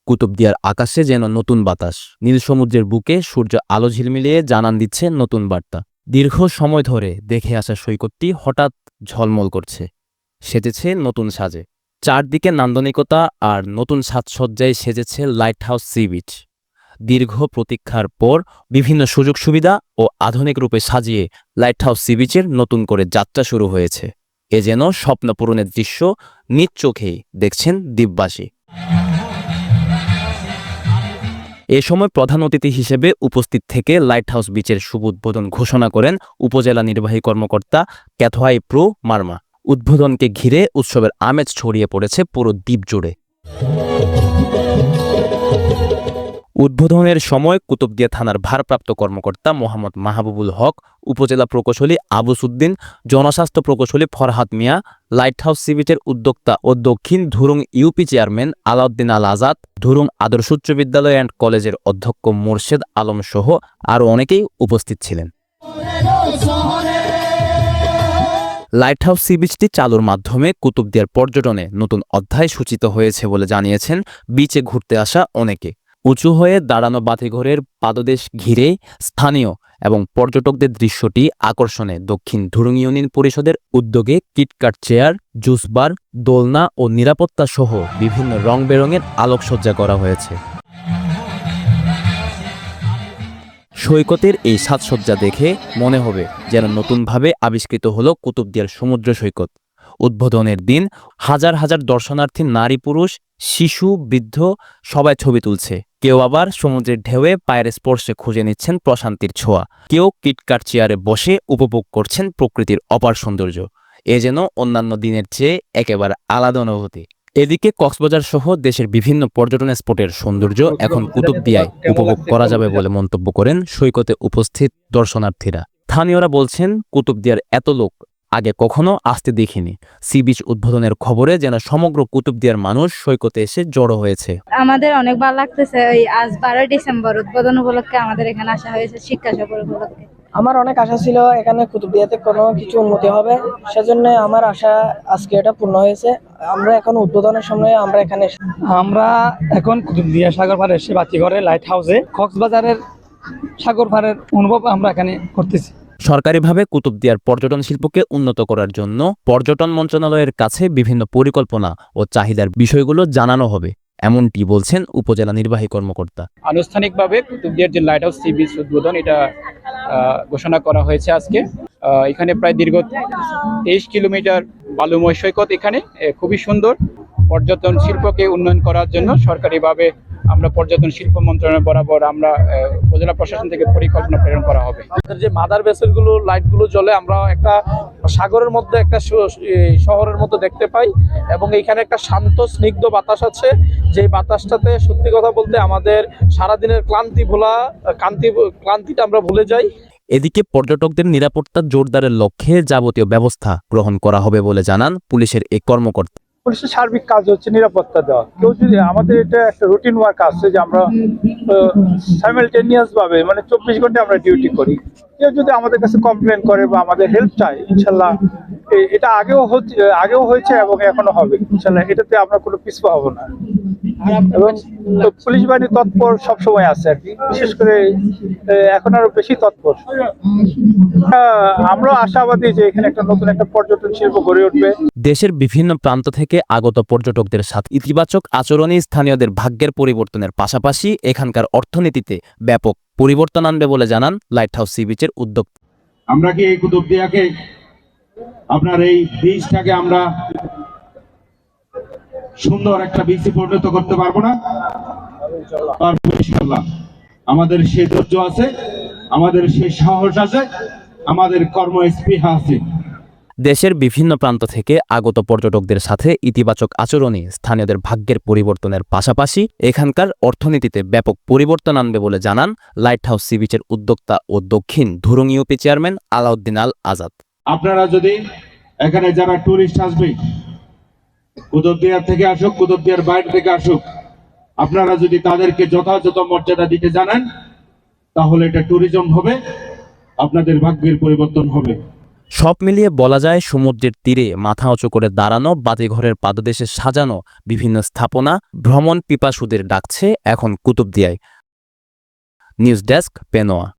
কুতুবদিয়ার আকাশে যেন নতুন বাতাস, নীল সমুদ্রের বুকে সূর্য আলো ঝিলমিলিয়ে জানান দিচ্ছে নতুন বার্তা। দীর্ঘ সময় ধরে দেখে আসা সৈকতটি হঠাৎ ঝলমল করছে, সেজেছে নতুন সাজে। চারদিকে নান্দনিকতা আর নতুন সাজসজ্জায় সেজেছে লাইট হাউস সি বিচ। দীর্ঘ প্রতীক্ষার পর বিভিন্ন সুযোগ সুবিধা ও আধুনিক রূপে সাজিয়ে লাইট হাউস সি বিচের নতুন করে যাত্রা শুরু হয়েছে। এ যেন স্বপ্ন পূরণের দৃশ্য নিজ চোখেই দেখছেন দ্বীপবাসী। এ সময় প্রধান অতিথি হিসেবে উপস্থিত থেকে লাইট হাউস বিচের শুভ উদ্বোধন ঘোষণা করেন উপজেলা নির্বাহী কর্মকর্তা ক্যাথওয়াই প্রো মার্মা। উদ্বোধনকে ঘিরে উৎসবের আমেজ ছড়িয়ে পড়েছে পুরো দ্বীপ জুড়ে। উদ্বোধনের সময় কুতুবদিয়া থানার ভারপ্রাপ্ত কর্মকর্তা মোহাম্মদ মাহবুবুল হক, উপজেলা প্রকৌশলী আবুস উদ্দিন, জনস্বাস্থ্য প্রকৌশলী ফরহাদ মিয়া, লাইট হাউস সি বিচের উদ্যোক্তা ও দক্ষিণ ধুরুং ইউপি চেয়ারম্যান আলাউদ্দিন আল আজাদ, ধুরুং আদর্শ উচ্চ বিদ্যালয় অ্যান্ড কলেজের অধ্যক্ষ মোর্শেদ আলম সহ আরও অনেকেই উপস্থিত ছিলেন। লাইট হাউস সি বিচটি চালুর মাধ্যমে কুতুবদিয়ার পর্যটনে নতুন অধ্যায় সূচিত হয়েছে বলে জানিয়েছেন বিচে ঘুরতে আসা অনেকে। উঁচু হয়ে দাঁড়ানো বাতিঘরের পাদদেশ ঘিরে স্থানীয় এবং পর্যটকদের দৃশ্যটি আকর্ষণে দক্ষিণ ধুরুং ইউনিয়ন পরিষদের উদ্যোগে কিটকাট চেয়ার, জুস বার, দোলনা ও নিরাপত্তা সহ বিভিন্ন রং বেরঙের আলোকসজ্জা করা হয়েছে। সৈকতের এই সাজসজ্জা দেখে মনে হবে যেন নতুনভাবে আবিষ্কৃত হলো কুতুবদিয়ার সমুদ্র সৈকত। উদ্বোধনের দিন হাজার হাজার দর্শনার্থী নারী পুরুষ, শিশু, বৃদ্ধ সবাই ছবি তুলছে। কেউ আবার সমুদ্রের ঢেউয়ে পায়ের স্পর্শে খুঁজে নিচ্ছেন প্রশান্তির ছোঁয়া। কেউ কিটকাট চেয়ারে বসে উপভোগ করছেন প্রকৃতির অপার সৌন্দর্য। এ যেন অন্যান্য দিনের চেয়ে একেবারে আলাদা অনুভূতি। এদিকে কক্সবাজার সহ দেশের বিভিন্ন পর্যটন স্পটের সৌন্দর্য এখন কুতুবদিয়ায় উপভোগ করা যাবে বলে মন্তব্য করেন সৈকতে উপস্থিত দর্শনার্থীরা। স্থানীয়রা বলছেন, কুতুবদিয়ার এত লোক আগে কখনো আসতে দেখিনি। সি বিচ উদ্বোধনের খবরে যেন সমগ্র কুতুবদিয়ার মানুষ সৈকতে এসে জড়ো হয়েছে। আমাদের অনেক ভালো লাগতেছে। ওই আজ 12 ডিসেম্বর উদ্বোধন উপলক্ষে আমাদের এখানে আসা হয়েছে, শিক্ষা সফর উপলক্ষে। আমার অনেক আশা ছিল এখানে কুতুবদিয়াতে কোনো কিছু উন্নতি হবে, সেজন্য আমার আশা আজকে এটা পূর্ণ হয়েছে। আমরা এখন উদ্বোধনের সময় আমরা এখন কুতুবদিয়া সাগর পাড়ে এসে বাতিঘরে লাইট হাউসে কক্সবাজারের সাগর পাড়ের অনুভব আমরা এখানে করতেছি। সরকারিভাবে কুতুবদিয়ার পর্যটন শিল্পকে উন্নত করার জন্য পর্যটন মন্ত্রণালয়ের কাছে বিভিন্ন পরিকল্পনা ও চাহিদার বিষয়গুলো জানানো হবে, এমনটি বলছেন উপজেলা নির্বাহী কর্মকর্তা। আনুষ্ঠানিকভাবে কুতুবদিয়ার যে লাইট হাউস সি বিচ উদ্বোধন এটা ঘোষণা করা হয়েছে আজকে। এখানে প্রায় দীর্ঘ 23 কিলোমিটার বালুময় সৈকত। এখানে খুবই সুন্দর। পর্যটন শিল্পকে উন্নয়ন করার জন্য সরকারিভাবে আমরা পর্যটন শিল্প মন্ত্রণালয় বরাবর আমরা উপজেলা প্রশাসন থেকে পরিকল্পনা প্রেরণ করা হবে। যে মাদার ভেসেলগুলো লাইটগুলো জ্বলে আমরা একটা সাগরের মধ্যে একটা শহরের মতো দেখতে পাই, এবং এখানে একটা শান্ত স্নিগ্ধ বাতাস আছে, যে বাতাসটাতে সত্যি কথা বলতে আমাদের সারাদিনের ক্লান্তিটা আমরা ভুলে যাই। এদিকে পর্যটকদের নিরাপত্তা জোরদারের লক্ষ্যে যাবতীয় ব্যবস্থা গ্রহণ করা হবে বলে জানান পুলিশের এই কর্মকর্তা। পুলিশের সার্বিক কাজ হচ্ছে নিরাপত্তা দেওয়া। কেউ যদি আমাদের এটা একটা রুটিন ওয়ার্ক আছে যে আমরা সাইমালটেনিয়াস ভাবে 24 ঘন্টা আমরা ডিউটি করি। কেউ যদি আমাদের কাছে কমপ্লেন করে বা আমাদের হেল্প চায়, ইনশাল্লাহ এটা আগেও হয়েছে এবং এখনো হবে ইনশাল্লাহ। এটাতে আমরা কোনো পিছপা হব না, এবং পুলিশ বাহিনী তৎপর সবসময় আছে আর কি, বিশেষ করে এখন আরো বেশি তৎপর। আমরা আশাবাদী যে এখানে একটা নতুন একটা পর্যটন শিল্প গড়ে উঠবে। দেশের বিভিন্ন প্রান্ত থেকে আগত পর্যটকদের সাথে ইতিবাচক আচরণই স্থানীয়দের ভাগ্যের পরিবর্তনের পাশাপাশি এখানকার অর্থনীতিতে ব্যাপক পরিবর্তন আনবে বলে জানান লাইট হাউস সি বিচের উদ্যোক্তা। আমরা কি এই কুতুবদিয়াকে, আপনার এই বীজটাকে আমরা সুন্দর একটা বীজে পরিণত করতে পারবো না? ইনশাআল্লাহ আমাদের সেই ধৈর্য আছে, আমাদের সেই সাহস আছে, আমাদের কর্মস্পৃহা আছে। দেশের বিভিন্ন প্রান্ত থেকে আগত পর্যটকদের সাথে ইতিবাচক আচরণই স্থানীয়দের ভাগ্যের পরিবর্তনের পাশাপাশি এখানকার অর্থনীতিতে ব্যাপক পরিবর্তন আনবে বলে জানান লাইট হাউস সি বিচের উদ্যোক্তা ও দক্ষিণ ধুরুং ইউপি চেয়ারম্যান আলাউদ্দিন আল আজাদ। আপনারা যদি এখানে যারা টুরিস্ট আসবে, কুতুবদিয়া থেকে আসুক, কুতুবদিয়ার বাইরে থেকে আসুক, আপনারা যদি তাদেরকে যথাযথ মর্যাদা দিতে জানেন, তাহলে এটা ট্যুরিজম হবে, আপনাদের ভাগ্যের পরিবর্তন হবে। সব মিলিয়ে বলা যায় সমুদ্রের তীরে মাথা উঁচু করে দাঁড়ানো বাতিঘরের পাদদেশে সাজানো বিভিন্ন স্থাপনা ভ্রমণ পিপাসুদের ডাকছে এখন কুতুবদিয়ায়। News desk, Penowa.